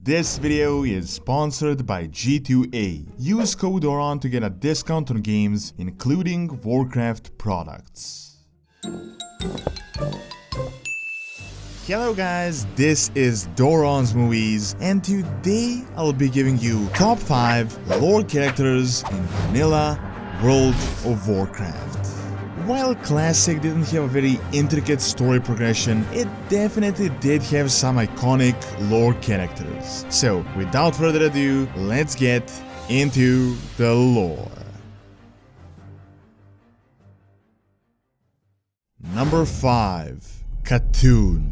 This video is sponsored by G2A. Use code DORON to get a discount on games, including Warcraft products. Hello guys, this is Doronsmovies, and today I'll be giving you top 5 lore characters in vanilla World of Warcraft. While Classic didn't have a very intricate story progression, it definitely did have some iconic lore characters. So, without further ado, let's get into the lore. Number 5. Katoon.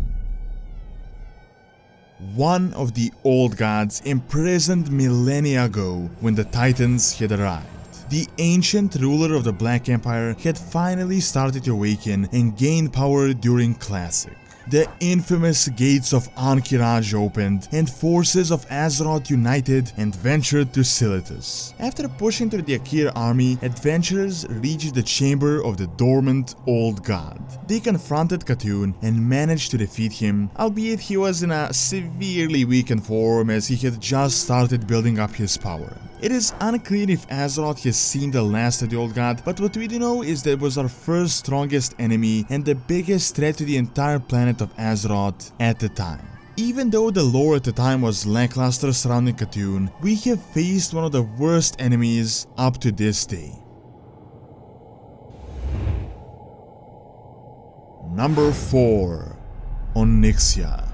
One of the old gods imprisoned millennia ago when the Titans had arrived. The ancient ruler of the Black Empire had finally started to awaken and gain power during Classic. The infamous gates of Ankh-Raj opened, and forces of Azeroth united and ventured to Silithus. After pushing through the Akir army, adventurers reached the chamber of the dormant old god. They confronted Katoon and managed to defeat him, albeit he was in a severely weakened form as he had just started building up his power. It is unclear if Azeroth has seen the last of the old god, but what we do know is that it was our first strongest enemy and the biggest threat to the entire planet of Azeroth at the time. Even though the lore at the time was lackluster surrounding Katoon, we have faced one of the worst enemies up to this day. Number 4. Onyxia.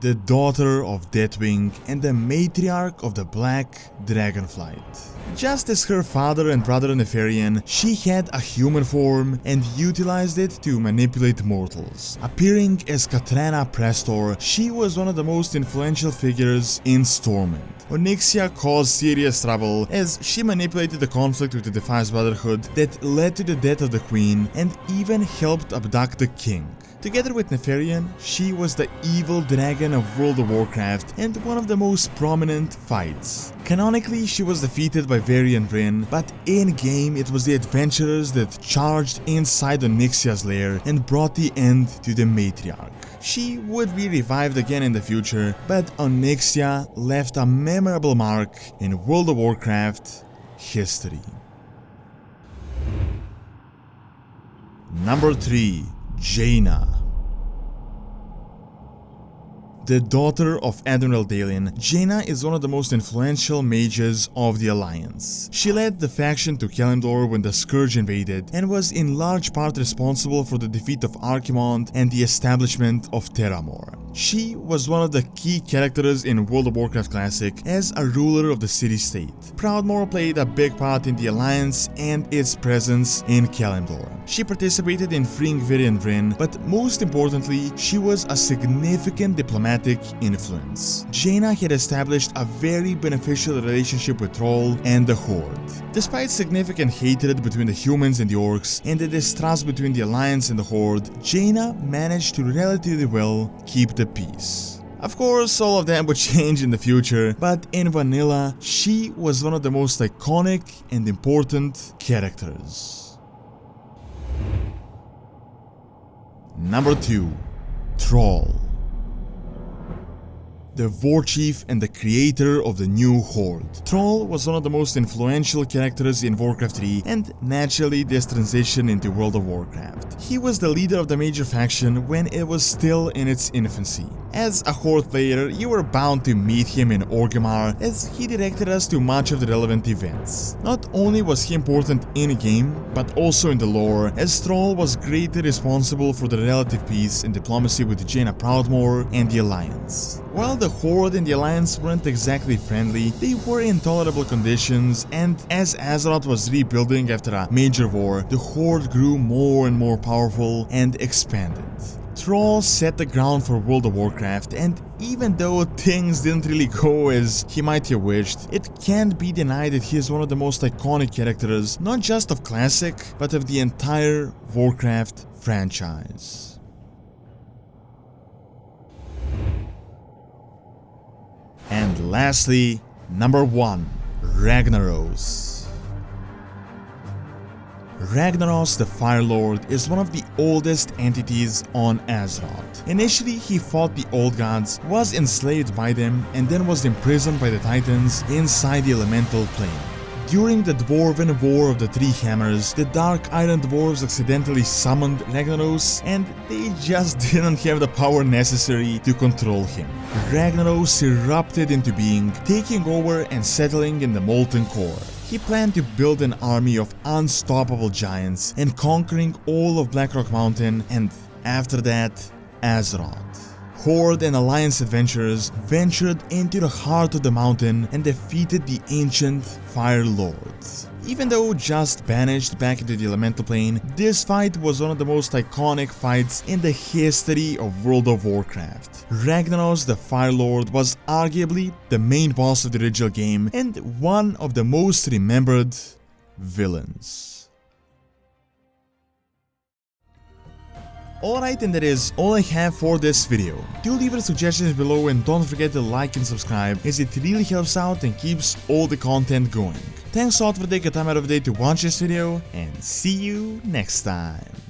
The daughter of Deathwing and the matriarch of the Black Dragonflight. Just as her father and brother Nefarian, she had a human form and utilized it to manipulate mortals. Appearing as Katrana Prestor, she was one of the most influential figures in Stormwind. Onyxia caused serious trouble as she manipulated the conflict with the Defiance Brotherhood that led to the death of the Queen and even helped abduct the King. Together with Nefarian, she was the evil dragon of World of Warcraft and one of the most prominent fights. Canonically, she was defeated by Varian Vryn, but in-game it was the adventurers that charged inside Onyxia's lair and brought the end to the matriarch. She would be revived again in the future, but Onyxia left a memorable mark in World of Warcraft history. Number 3. Jaina. The daughter of Admiral Dalian, Jaina is one of the most influential mages of the Alliance. She led the faction to Kalimdor when the Scourge invaded and was in large part responsible for the defeat of Archimonde and the establishment of Terramore. She was one of the key characters in World of Warcraft Classic as a ruler of the city-state. Proudmoore played a big part in the Alliance and its presence in Kalimdor. She participated in freeing Varian Vryn, but most importantly, she was a significant diplomatic influence. Jaina had established a very beneficial relationship with Thrall and the Horde. Despite significant hatred between the humans and the orcs and the distrust between the Alliance and the Horde, Jaina managed to relatively well keep the peace. Of course, all of that would change in the future, but in vanilla, she was one of the most iconic and important characters. Number 2. Thrall. The Warchief and the creator of the new Horde. Thrall was one of the most influential characters in Warcraft 3 and naturally this transition into World of Warcraft. He was the leader of the major faction when it was still in its infancy. As a Horde player, you were bound to meet him in Orgrimmar as he directed us to much of the relevant events. Not only was he important in-game, but also in the lore, as Thrall was greatly responsible for the relative peace and diplomacy with Jaina Proudmoore and the Alliance. While the Horde and the Alliance weren't exactly friendly, they were in tolerable conditions, and as Azeroth was rebuilding after a major war, the Horde grew more and more powerful and expanded. Thrall set the ground for World of Warcraft, and even though things didn't really go as he might have wished, it can't be denied that he is one of the most iconic characters, not just of Classic, but of the entire Warcraft franchise. And lastly, number 1. Ragnaros. Ragnaros the Fire Lord is one of the oldest entities on Azeroth. Initially, he fought the old gods, was enslaved by them, and then was imprisoned by the Titans inside the elemental plane. During the Dwarven War of the Three Hammers, the Dark Iron Dwarves accidentally summoned Ragnaros, and they just didn't have the power necessary to control him. Ragnaros erupted into being, taking over and settling in the Molten Core. He planned to build an army of unstoppable giants and conquering all of Blackrock Mountain, and after that, Azeroth. Horde and Alliance adventurers ventured into the heart of the mountain and defeated the ancient Fire Lords. Even though just banished back into the elemental plane, this fight was one of the most iconic fights in the history of World of Warcraft. Ragnaros the Fire Lord was arguably the main boss of the original game and one of the most remembered villains. Alright, and that is all I have for this video. Do leave your suggestions below and don't forget to like and subscribe, as it really helps out and keeps all the content going. Thanks a lot for taking time out of the day to watch this video, and see you next time.